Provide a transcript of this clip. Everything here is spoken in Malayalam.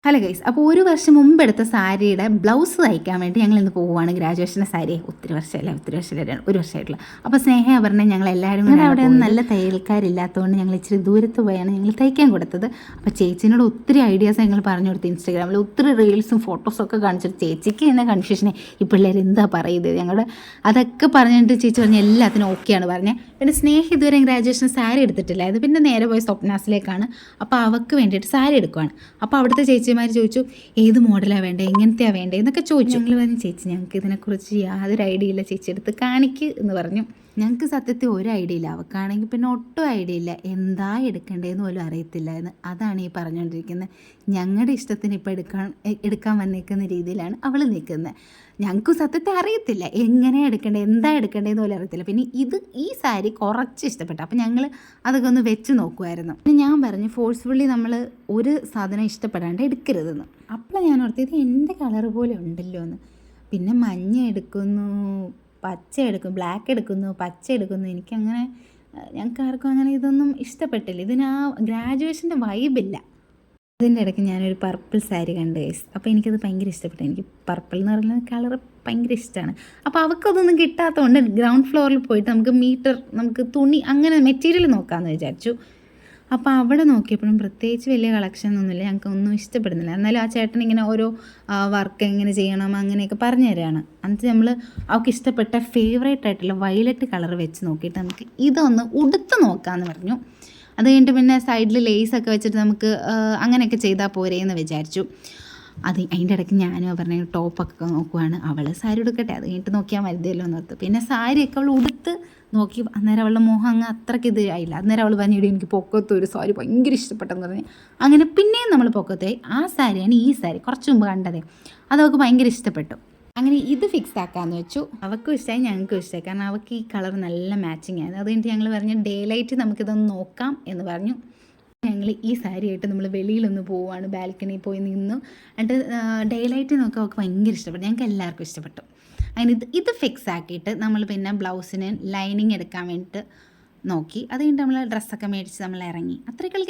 ഹലോ ഗൈസ്, അപ്പോൾ ഒരു വർഷം മുമ്പ് എടുത്ത സാരിയുടെ ബ്ലൗസ് തയ്ക്കാൻ വേണ്ടി ഞങ്ങൾ ഇന്ന് പോവുകയാണ്. ഗ്രാജുവേഷൻ്റെ സാരി ഒത്തിരി വർഷമായിട്ടുള്ള ഒരു വർഷമായിട്ടുള്ള. അപ്പോൾ സ്നേഹ പറഞ്ഞ് ഞങ്ങൾ എല്ലാവരും കൂടെ അവിടെ നല്ല തയ്യൽക്കാരില്ലാത്തതുകൊണ്ട് ഞങ്ങൾ ഇച്ചിരി ദൂരത്ത് പോയാണ് ഞങ്ങൾ തയ്ക്കാൻ കൊടുത്തത്. അപ്പോൾ ചേച്ചിനോട് ഒത്തിരി ഐഡിയാസ് ഞങ്ങൾ പറഞ്ഞു കൊടുത്തു. ഇൻസ്റ്റാഗ്രാമിൽ ഒത്തിരി റീൽസും ഫോട്ടോസൊക്കെ കാണിച്ചിട്ട് ചേച്ചിക്ക് എന്നെ കൺഫ്യൂഷനെ ഈ പിള്ളേർ എന്താ പറയുന്നത് ഞങ്ങളുടെ അതൊക്കെ പറഞ്ഞിട്ട് ചേച്ചി പറഞ്ഞ് എല്ലാത്തിനും ഓക്കെയാണ് പറഞ്ഞത്. പിന്നെ സ്നേഹ ഇതുവരെ ഗ്രാജുവേഷൻ സാരി എടുത്തിട്ടില്ലായിരുന്നു. പിന്നെ നേരെ പോയി സ്വപ്നാസിലേക്കാണ്. അപ്പോൾ അവൾക്ക് വേണ്ടിയിട്ട് സാരി എടുക്കുവാണ്. അപ്പോൾ അവിടുത്തെ ചേച്ചിമാർ ചോദിച്ചു ഏത് മോഡലാണ് വേണ്ടത്, എങ്ങനത്തെയാണ് വേണ്ടത് എന്നൊക്കെ ചോദിച്ചു. ഞങ്ങൾ പറഞ്ഞു ചേച്ചി ഞങ്ങൾക്ക് ഇതിനെക്കുറിച്ച് യാതൊരു ഐഡിയ ഇല്ല, ചേച്ചി എടുത്ത് കാണിക്ക് എന്ന് പറഞ്ഞു. ഞങ്ങൾക്ക് സത്യത്തിൽ ഒരു ഐഡിയ ഇല്ല, അവൾക്കാണെങ്കിൽ പിന്നെ ഒട്ടും ഐഡിയ ഇല്ല, എന്താ എടുക്കേണ്ടതെന്ന് പോലും അറിയത്തില്ലായിരുന്നു. അതാണ് ഈ പറഞ്ഞുകൊണ്ടിരിക്കുന്നത്. ഞങ്ങളുടെ ഇഷ്ടത്തിന് ഇപ്പോൾ എടുക്കാൻ വന്നേക്കുന്ന രീതിയിലാണ് അവൾ നിൽക്കുന്നത്. ഞങ്ങൾക്ക് സത്യത്തെ അറിയത്തില്ല, എങ്ങനെ എടുക്കേണ്ടത് എന്താ എടുക്കേണ്ടതെന്ന് പോലും അറിയത്തില്ല. പിന്നെ ഈ സാരി കുറച്ച് ഇഷ്ടപ്പെട്ടു. അപ്പം ഞങ്ങൾ അതൊക്കെ ഒന്ന് വെച്ച് നോക്കുമായിരുന്നു. പിന്നെ ഞാൻ പറഞ്ഞു ഫോഴ്സ്ഫുള്ളി നമ്മൾ ഒരു സാധനം ഇഷ്ടപ്പെടാണ്ട് എടുക്കരുതെന്ന്. അപ്പോൾ ഞാൻ ഓർത്ത് ഇത് എൻ്റെ കളർ പോലെ ഉണ്ടല്ലോ എന്ന്. പിന്നെ മഞ്ഞ എടുക്കുന്നു, പച്ച എടുക്കും, ബ്ലാക്ക് എടുക്കുന്നു, പച്ച എടുക്കുന്നു. എനിക്കങ്ങനെ ഞങ്ങൾക്ക് ആർക്കും അങ്ങനെ ഇതൊന്നും ഇഷ്ടപ്പെട്ടില്ല. ഇതിന് ആ ഗ്രാജുവേഷൻ്റെ വൈബില്ല. അതിൻ്റെ ഇടയ്ക്ക് ഞാനൊരു പർപ്പിൾ സാരി കണ്ടു ഗൈസ്. അപ്പോൾ എനിക്കത് ഭയങ്കര ഇഷ്ടപ്പെട്ടു. എനിക്ക് പർപ്പിൾ എന്ന് പറയുന്ന കളർ ഭയങ്കര ഇഷ്ടമാണ്. അപ്പോൾ അവൾക്കതൊന്നും കിട്ടാത്തതുകൊണ്ട് ഗ്രൗണ്ട് ഫ്ലോറിൽ പോയിട്ട് നമുക്ക് തുണി അങ്ങനെ മെറ്റീരിയൽ നോക്കാമെന്ന് വിചാരിച്ചു. അപ്പോൾ അവിടെ നോക്കിയപ്പോഴും പ്രത്യേകിച്ച് വലിയ കളക്ഷനൊന്നുമില്ല, ഞങ്ങൾക്ക് ഒന്നും ഇഷ്ടപ്പെടുന്നില്ല. എന്നാലും ആ ചേട്ടൻ ഇങ്ങനെ ഓരോ വർക്ക് എങ്ങനെ ചെയ്യണം അങ്ങനെയൊക്കെ പറഞ്ഞു തരികയാണ്. എന്നിട്ട് നമ്മൾ അവൾക്ക് ഇഷ്ടപ്പെട്ട ഫേവറേറ്റ് ആയിട്ടുള്ള വയലറ്റ് കളർ വെച്ച് നോക്കിയിട്ട് നമുക്ക് ഇതൊന്ന് ഉടുത്ത് നോക്കാമെന്ന് പറഞ്ഞു. അത് കഴിഞ്ഞിട്ട് പിന്നെ സൈഡിൽ ലേസൊക്കെ വെച്ചിട്ട് നമുക്ക് അങ്ങനെയൊക്കെ ചെയ്താൽ പോരേ എന്ന് വിചാരിച്ചു. അതിൻ്റെ ഇടയ്ക്ക് ഞാനും പറഞ്ഞ ടോപ്പൊക്കെ നോക്കുവാണ്. അവൾ സാരി ഉടുക്കട്ടെ, അത് കഴിഞ്ഞിട്ട് നോക്കിയാൽ മതിയല്ലോ എന്ന് ഓർത്ത്. പിന്നെ സാരിയൊക്കെ അവൾ ഉടുത്ത് നോക്കി. അന്നേരം അവളുടെ മോഹം അങ്ങ് അത്രയ്ക്ക് ഇതായില്ല. അന്നേരം അവൾ പറഞ്ഞിട്ട് എനിക്ക് പൊക്കത്ത് ഒരു സാരി ഭയങ്കര ഇഷ്ടപ്പെട്ടെന്ന് പറഞ്ഞ് അങ്ങനെ പിന്നെയും നമ്മൾ പൊക്കത്തായി. ആ സാരിയാണ് ഈ സാരി കുറച്ച് മുമ്പ് കണ്ടതേ, അതവൾക്ക് ഭയങ്കര ഇഷ്ടപ്പെട്ടു. അങ്ങനെ ഇത് ഫിക്സ് ആക്കാമെന്ന് വെച്ചു. അവൾക്കും ഇഷ്ടമായി, ഞങ്ങൾക്കും ഇഷ്ടമായി. കാരണം അവൾക്ക് ഈ കളർ നല്ല മാച്ചിങ് ആയിരുന്നു. അത് കഴിഞ്ഞിട്ട് ഞങ്ങൾ പറഞ്ഞു ഡേ ലൈറ്റ് നമുക്കിതൊന്ന് നോക്കാം എന്ന് പറഞ്ഞു. ഞങ്ങൾ ഈ സാരിയായിട്ട് നമ്മൾ വെളിയിലൊന്ന് പോവുകയാണ്, ബാൽക്കണിയിൽ പോയി നിന്നു. എന്നിട്ട് ഡേ ലൈറ്റ് നോക്കാൻ അവൾക്ക് ഭയങ്കര ഇഷ്ടപ്പെട്ടു, ഞങ്ങൾക്ക് എല്ലാവർക്കും ഇഷ്ടപ്പെട്ടു. അങ്ങനെ ഇത് ഫിക്സ് ആക്കിയിട്ട് നമ്മൾ പിന്നെ ബ്ലൗസിന് ലൈനിങ് എടുക്കാൻ വേണ്ടിയിട്ട് നോക്കി. അത് കഴിഞ്ഞിട്ട് നമ്മൾ ഡ്രസ്സൊക്കെ മേടിച്ച് നമ്മൾ ഇറങ്ങി. അത്രയ്ക്കുള്ള